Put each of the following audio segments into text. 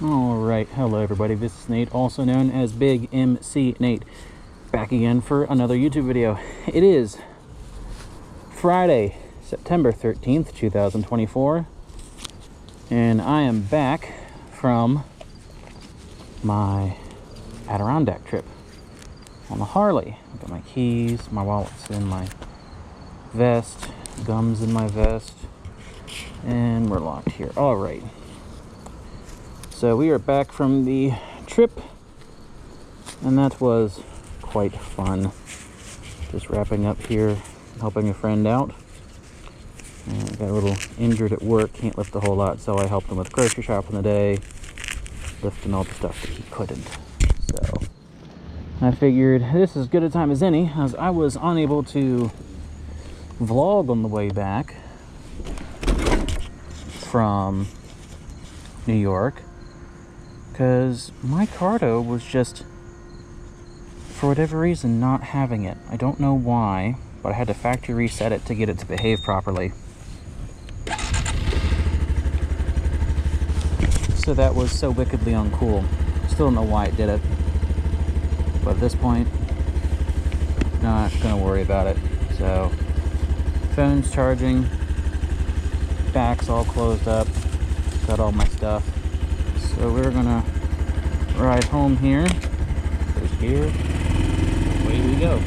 Alright, hello everybody, this is Nate, also known as Big MC Nate, back again for another YouTube video. It is Friday, September 13th, 2024, and I am back from my Adirondack trip on the Harley. I've got my keys, my wallet's in my vest, gum's in my vest, and we're locked here. Alright. So we are back from the trip, and that was quite fun. Just wrapping up here, helping a friend out. And got a little injured at work, can't lift a whole lot, so I helped him with grocery shopping today, lifting all the stuff that he couldn't. So I figured this is as good a time as any, as I was unable to vlog on the way back from New York, because my Cardo was just, for whatever reason, not having it. I don't know why, but I had to factory reset it to get it to behave properly. So that was so wickedly uncool. Still don't know why it did it, but at this point, not gonna worry about it. So, phone's charging, back's all closed up, got all my stuff. So we're gonna ride home here. There's gear. Away we go.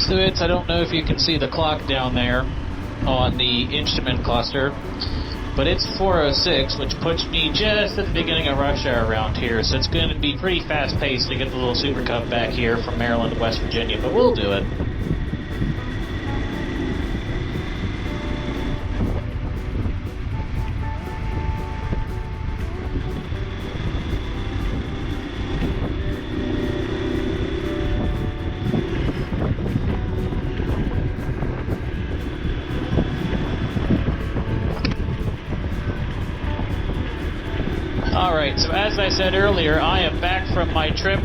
So I don't know if you can see the clock down there on the instrument cluster, but it's 4:06, which puts me just at the beginning of rush hour around here, so it's going to be pretty fast paced to get the little Super Cub back here from Maryland to West Virginia, but we'll do it. Alright, so as I said earlier, I am back from my trip.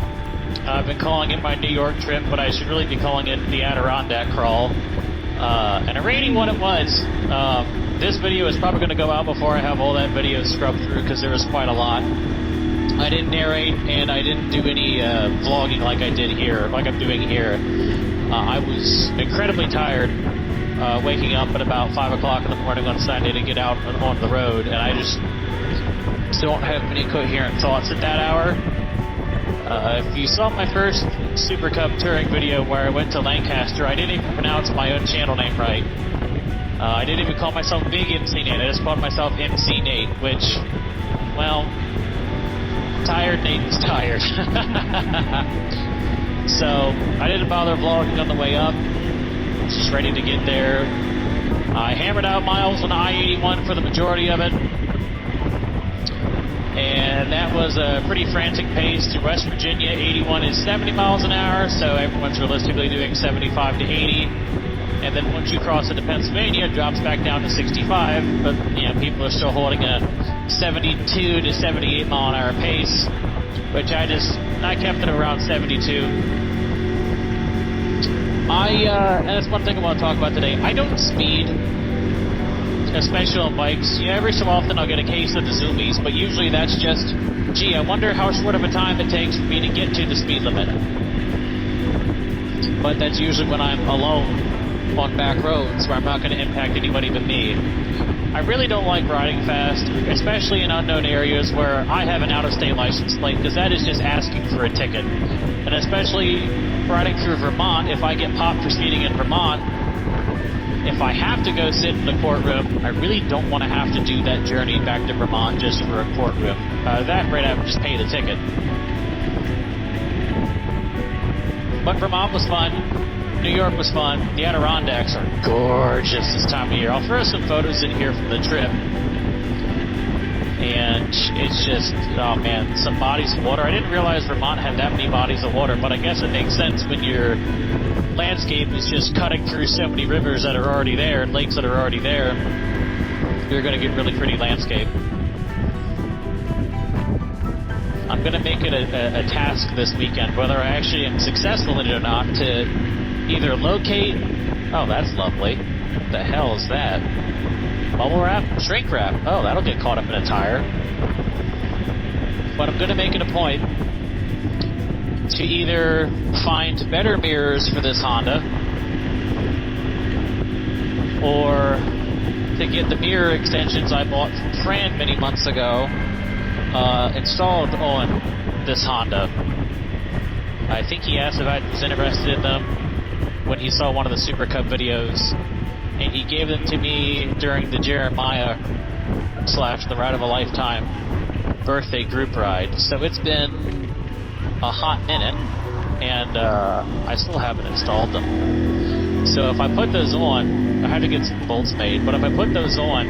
I've been calling it my New York trip, but I should really be calling it the Adirondack crawl. And a rainy one it was. This video is probably going to go out before I have all that video scrubbed through, because there was quite a lot. I didn't narrate, and I didn't do any vlogging like I did here, like I'm doing here. I was incredibly tired, waking up at about 5 o'clock in the morning on Sunday to get out on the road, and I just don't have any coherent thoughts at that hour. If you saw my first Super Cub touring video where I went to Lancaster, I didn't even pronounce my own channel name right. I didn't even call myself Big MC Nate, I just called myself MC Nate, which, well, tired Nate is tired. So, I didn't bother vlogging on the way up, just ready to get there. I hammered out miles on I-81 for the majority of it. And that was a pretty frantic pace to West Virginia. 81 is 70 miles an hour, so everyone's realistically doing 75 to 80. And then once you cross into Pennsylvania, it drops back down to 65, but you know, people are still holding a 72 to 78 mile an hour pace, which I kept it around 72. And that's one thing I want to talk about today. I don't speed. especially on bikes. Yeah, every so often I'll get a case of the zoomies, but usually that's just, gee, I wonder how short of a time it takes for me to get to the speed limit. But that's usually when I'm alone on back roads where I'm not going to impact anybody but me. I really don't like riding fast, especially in unknown areas where I have an out-of-state license plate, because that is just asking for a ticket. And especially riding through Vermont, if I get popped for speeding in Vermont, if I have to go sit in the courtroom, I really don't want to have to do that journey back to Vermont just for a courtroom. That right, I would just pay the ticket. But Vermont was fun. New York was fun. The Adirondacks are gorgeous this time of year. I'll throw some photos in here from the trip. And it's just, oh man, some bodies of water. I didn't realize Vermont had that many bodies of water, but I guess it makes sense when your landscape is just cutting through so many rivers that are already there and lakes that are already there. You're going to get really pretty landscape. I'm going to make it a task this weekend, whether I actually am successful in it or not, to either locate... Oh, that's lovely. What the hell is that? Bubble wrap? Shrink wrap. Oh, that'll get caught up in a tire. But I'm going to make it a point to either find better mirrors for this Honda, or to get the mirror extensions I bought from Fran many months ago installed on this Honda. I think he asked if I was interested in them when he saw one of the SuperCub videos, and he gave them to me during the Jeremiah / the Ride of a Lifetime birthday group ride. So it's been a hot minute, and I still haven't installed them. So if I put those on, I had to get some bolts made, but if I put those on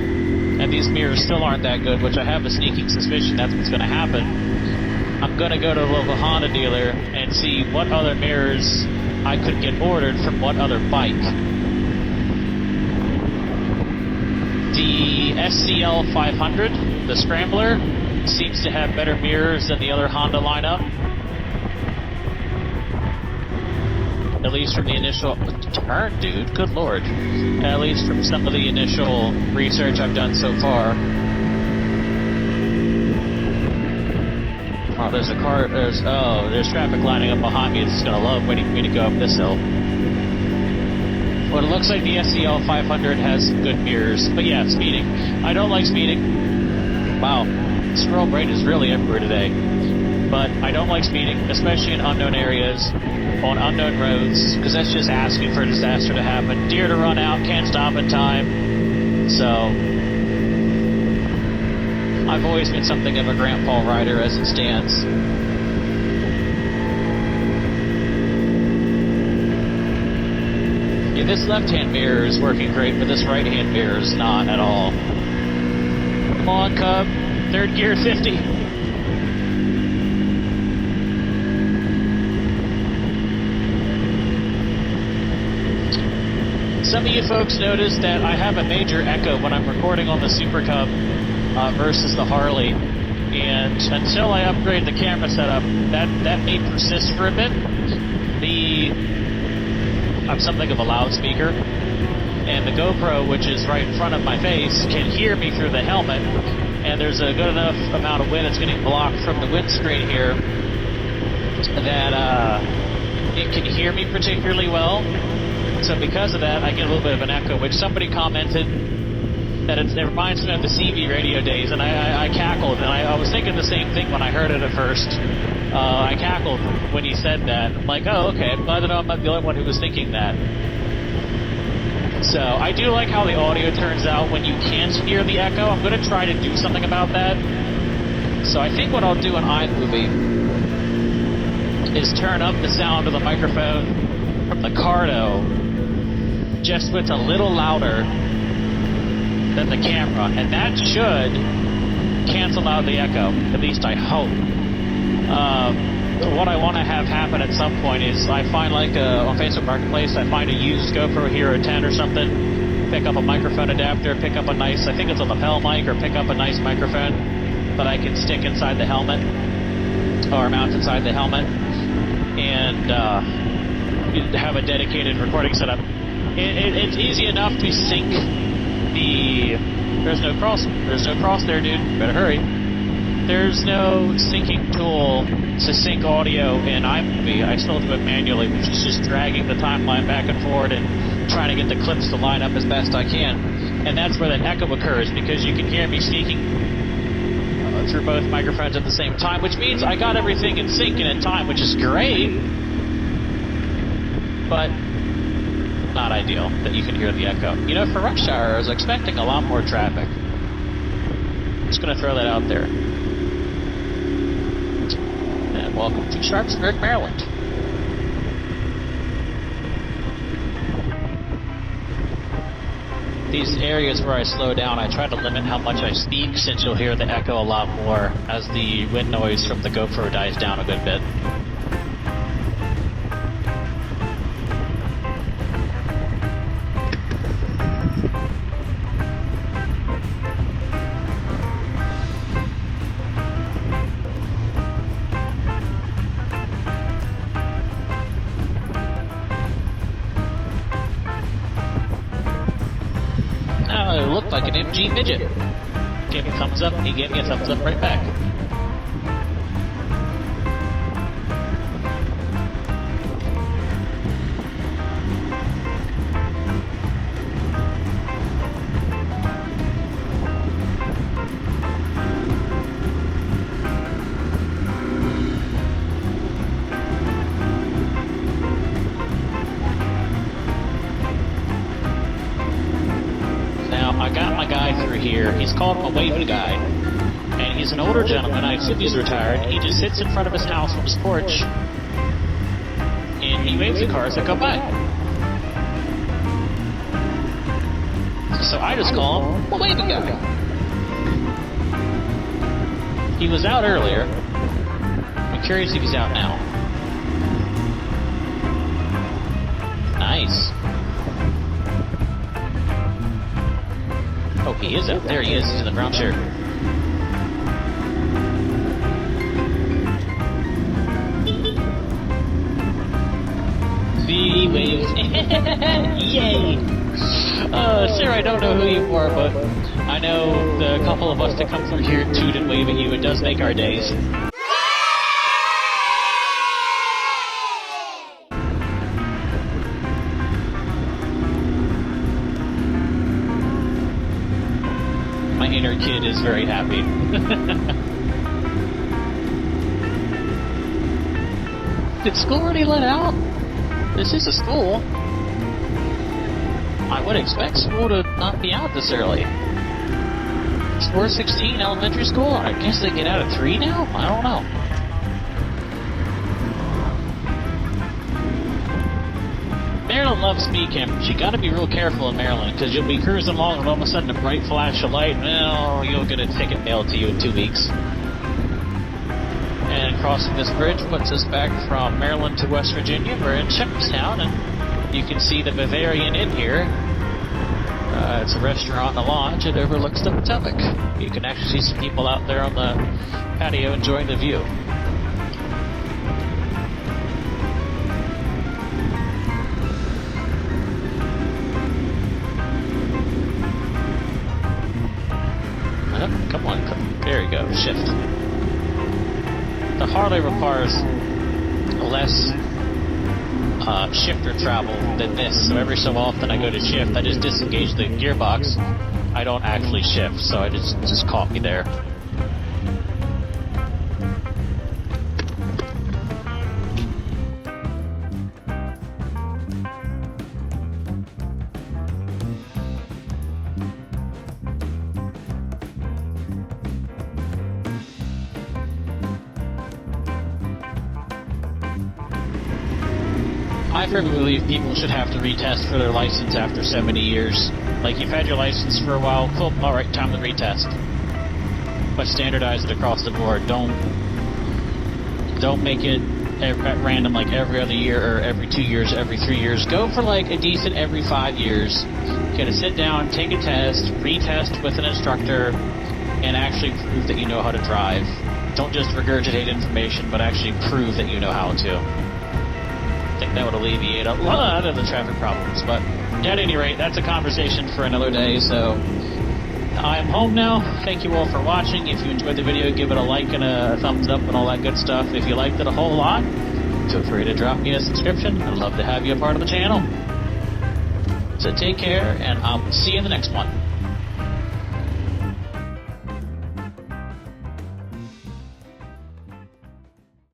and these mirrors still aren't that good, which I have a sneaking suspicion that's what's going to happen, I'm going to go to a local Honda dealer and see what other mirrors I could get ordered from what other bike. The SCL 500, the Scrambler, seems to have better mirrors than the other Honda lineup. At least from the initial... Turn, dude. Good lord. At least from some of the initial research I've done so far. Oh, there's a car... There's traffic lining up behind me. This is going to love waiting for me to go up this hill. Well, it looks like the SCL 500 has good mirrors. But yeah, speeding. I don't like speeding. Wow. Squirrel brain is really everywhere today. But I don't like speeding, especially in unknown areas, on unknown roads, because that's just asking for a disaster to happen. Deer to run out, can't stop in time. So, I've always been something of a grandpa rider as it stands. Yeah, this left-hand mirror is working great, but this right-hand mirror is not at all. Come on, Cub. Third gear 50. Some of you folks noticed that I have a major echo when I'm recording on the SuperCub versus the Harley. And until I upgrade the camera setup, that may persist for a bit. I'm something of a loudspeaker, and the GoPro, which is right in front of my face, can hear me through the helmet, and there's a good enough amount of wind that's getting blocked from the windscreen here that it can hear me particularly well. So because of that, I get a little bit of an echo, which somebody commented that it reminds me of the CB radio days, and I cackled, and I was thinking the same thing when I heard it at first. I cackled when he said that. I'm like, oh, okay, I'm glad that I'm not the only one who was thinking that. So I do like how the audio turns out when you can't hear the echo. I'm going to try to do something about that. So I think what I'll do in iMovie is turn up the sound of the microphone from the Cardo just so it's a little louder than the camera, and that should cancel out the echo, at least I hope. What I want to have happen at some point is I find, like, on Facebook Marketplace, I find a used GoPro Hero 10 or something, pick up a microphone adapter, pick up a nice, I think it's a lapel mic, or pick up a nice microphone that I can stick inside the helmet, or mount inside the helmet, and have a dedicated recording setup. It's easy enough to sync There's no cross. There's no cross there, dude. Better hurry. There's no syncing tool to sync audio in iMovie. I still do it manually, which is just dragging the timeline back and forward and trying to get the clips to line up as best I can. And that's where that echo occurs, because you can hear me speaking through both microphones at the same time, which means I got everything in sync and in time, which is great, but not ideal that you can hear the echo. You know, for rush hour, I was expecting a lot more traffic. Just going to throw that out there. And welcome to Sharpsburg, Maryland. These areas where I slow down, I try to limit how much I speak, since you'll hear the echo a lot more as the wind noise from the GoPro dies down a good bit. It looked like an MG midget. Gave me a thumbs up, and he gave me a thumbs up right back. I got my guy through here. He's called a waving guy. And he's an older gentleman. I assume he's retired. He just sits in front of his house on his porch. And he waves at cars that go by. So I just call him a waving guy. He was out earlier. I'm curious if he's out now. Nice. Oh, he is out. There he is. He's in the brown shirt. The waves. Yay! Sir, I don't know who you are, but I know the couple of us that come through here toot and wave at you. It does make our days. My inner kid is very happy. Did school already let out? This is a school. I would expect school to not be out this early. It's 4:16 elementary school? I guess they get out at 3 now? I don't know. Maryland loves speed cameras. You gotta be real careful in Maryland, because you'll be cruising along and all of a sudden a bright flash of light, well, you'll get a ticket mailed to you in 2 weeks. And crossing this bridge puts us back from Maryland to West Virginia. We're in Shepherdstown, and you can see the Bavarian Inn here. It's a restaurant and a lodge. It overlooks the Potomac. You can actually see some people out there on the patio enjoying the view. Come on. There you go. Shift. The Harley requires less shifter travel than this, so every so often I go to shift, I just disengage the gearbox. I don't actually shift, so it just caught me there. I firmly believe people should have to retest for their license after 70 years. Like, you've had your license for a while, cool, alright, time to retest. But standardize it across the board. Don't make it at random, like every other year or every 2 years, every 3 years. Go for like a decent every 5 years. Get to sit down, take a test, retest with an instructor, and actually prove that you know how to drive. Don't just regurgitate information, but actually prove that you know how to. think that would alleviate a lot of the traffic problems. But at any rate, that's a conversation for another day. So I'm home now. Thank you all for watching. If you enjoyed the video, give it a like and a thumbs up and all that good stuff. If you liked it a whole lot, feel free to drop me a subscription. I'd love to have you a part of the channel. So take care, and I'll see you in the next one.